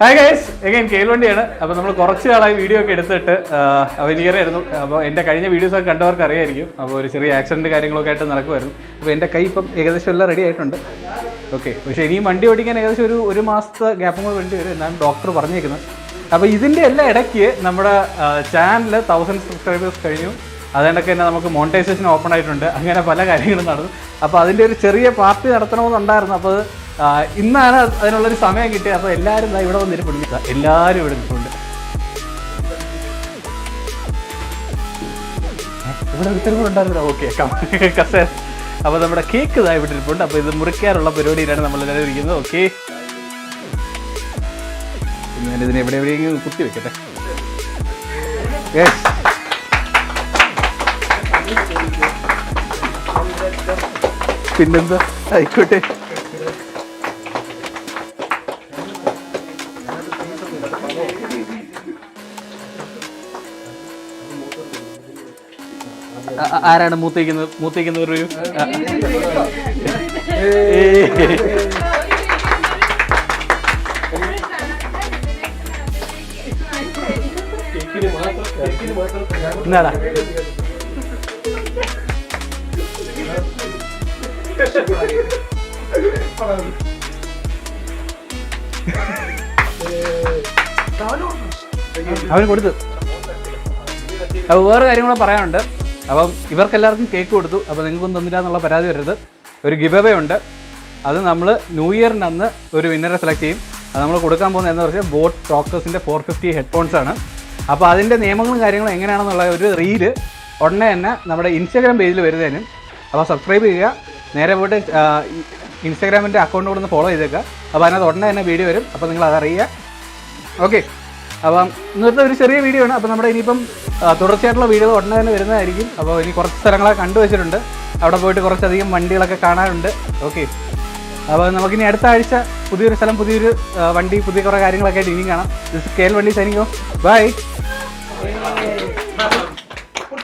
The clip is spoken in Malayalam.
Hi guys, again കേൾവണ്ടിയാണ്. അപ്പോൾ നമ്മൾ കുറച്ച് നാളായി വീഡിയോ ഒക്കെ എടുത്തിട്ട് അവനിയറായിരുന്നു. അപ്പോൾ എൻ്റെ കഴിഞ്ഞ വീഡിയോസൊക്കെ കണ്ടവർക്ക് അറിയായിരിക്കും. അപ്പോൾ ഒരു ചെറിയ ആക്സിഡൻറ്റ് കാര്യങ്ങളൊക്കെ ആയിട്ട് നടക്കുമായിരുന്നു. അപ്പോൾ എൻ്റെ കൈ ഇപ്പം ഏകദേശം എല്ലാം റെഡി ആയിട്ടുണ്ട്. ഓക്കെ, പക്ഷേ ഇനിയും വണ്ടി ഓടിക്കാൻ ഏകദേശം ഒരു മാസത്തെ ഗ്യാപ്പും കൂടെ വേണ്ടി വരും എന്നാണ് ഡോക്ടർ പറഞ്ഞേക്കുന്നത്. അപ്പോൾ ഇതിൻ്റെ എല്ലാം ഇടയ്ക്ക് നമ്മുടെ ചാനൽ 1000 സബ്സ്ക്രൈബേഴ്സ് കഴിഞ്ഞു. അതുകൊണ്ടൊക്കെ തന്നെ നമുക്ക് മോണിറ്റൈസേഷൻ ഓപ്പൺ ആയിട്ടുണ്ട്. അങ്ങനെ പല കാര്യങ്ങളും നടന്നു. അപ്പോൾ അതിൻ്റെ ഒരു ചെറിയ പാർട്ടി നടത്തണമെന്നുണ്ടായിരുന്നു. അപ്പോൾ ഇന്നാണ് അതിനുള്ളൊരു സമയം കിട്ടിയത്. അപ്പോൾ എല്ലാവരും ഇവിടെ വന്നിരിപ്പുണ്ട്. എല്ലാവരും ഇവിടെ നിൽപ്പുണ്ട്. ഇവിടെ ഒരുത്തരും കൂടെ ഉണ്ടായിരുന്നില്ല. ഓക്കെ, കസേര. അപ്പോൾ നമ്മുടെ കേക്ക് ഇതായി വിട്ടിരിപ്പുണ്ട്. അപ്പോൾ ഇത് മുറിക്കാനുള്ള പരിപാടിയിലാണ് നമ്മളെല്ലാവരും ഇരിക്കുന്നത്. ഓക്കെ, ഞാനിതിനെ എവിടെയെങ്കിലും കുത്തി വെക്കട്ടെ. യെസ്, പിന്നെന്താ, ആയിക്കോട്ടെ. ആരാണ് മൂത്തേക്കുന്നത് ഒരു എന്നാടാ അവന് കൊടുത്തു. അപ്പോൾ വേറെ കാര്യം കൂടെ പറയാനുണ്ട്. അപ്പം ഇവർക്കെല്ലാവർക്കും കേക്ക് കൊടുത്തു. അപ്പോൾ നിങ്ങൾക്കൊന്നും തന്നില്ല എന്നുള്ള പരാതി വരരുത്. ഒരു ഗിവ് അവേ ഉണ്ട്. അത് നമ്മൾ ന്യൂ ഇയറിൻ്റെ അന്ന് ഒരു വിന്നറെ സെലക്ട് ചെയ്യും. അത് നമ്മൾ കൊടുക്കാൻ പോകുന്നത് എന്താ വെച്ചാൽ ബോട്ട് ടോക്കേഴ്സിൻ്റെ 450 ഹെഡ്ഫോൺസാണ്. അപ്പോൾ അതിൻ്റെ നിയമങ്ങളും കാര്യങ്ങളും എങ്ങനെയാണെന്നുള്ള ഒരു റീല് ഉടനെ തന്നെ നമ്മുടെ ഇൻസ്റ്റാഗ്രാം പേജിൽ വരുന്നതിനും. അപ്പോൾ സബ്സ്ക്രൈബ് ചെയ്യുക, നേരെ പോയിട്ട് ഇൻസ്റ്റാഗ്രാമിൻ്റെ അക്കൗണ്ട് കൂടെ ഒന്ന് ഫോളോ ചെയ്തേക്കുക. അപ്പോൾ അതിനകത്ത് ഉടനെ തന്നെ വീഡിയോ വരും. അപ്പോൾ നിങ്ങൾ അതറിയുക. ഓക്കെ, അപ്പം ഇന്നത്തെ ഒരു ചെറിയ വീഡിയോ ആണ്. അപ്പോൾ നമ്മുടെ ഇനിയിപ്പം തുടർച്ചയായിട്ടുള്ള വീഡിയോ ഉടനെ തന്നെ വരുന്നതായിരിക്കും. അപ്പോൾ ഇനി കുറച്ച് സ്ഥലങ്ങളൊക്കെ കണ്ടുവച്ചിട്ടുണ്ട്. അവിടെ പോയിട്ട് കുറച്ചധികം വണ്ടികളൊക്കെ കാണാനുണ്ട്. ഓക്കെ, അപ്പോൾ നമുക്കിനി അടുത്ത ആഴ്ച പുതിയൊരു സ്ഥലം, പുതിയൊരു വണ്ടി, പുതിയ കുറേ കാര്യങ്ങളൊക്കെ ആയിട്ട് ഇനിയും കാണാം. ദിസ് കേൾ വണ്ടി സൈനിങ് ഓഫ്. ബൈ.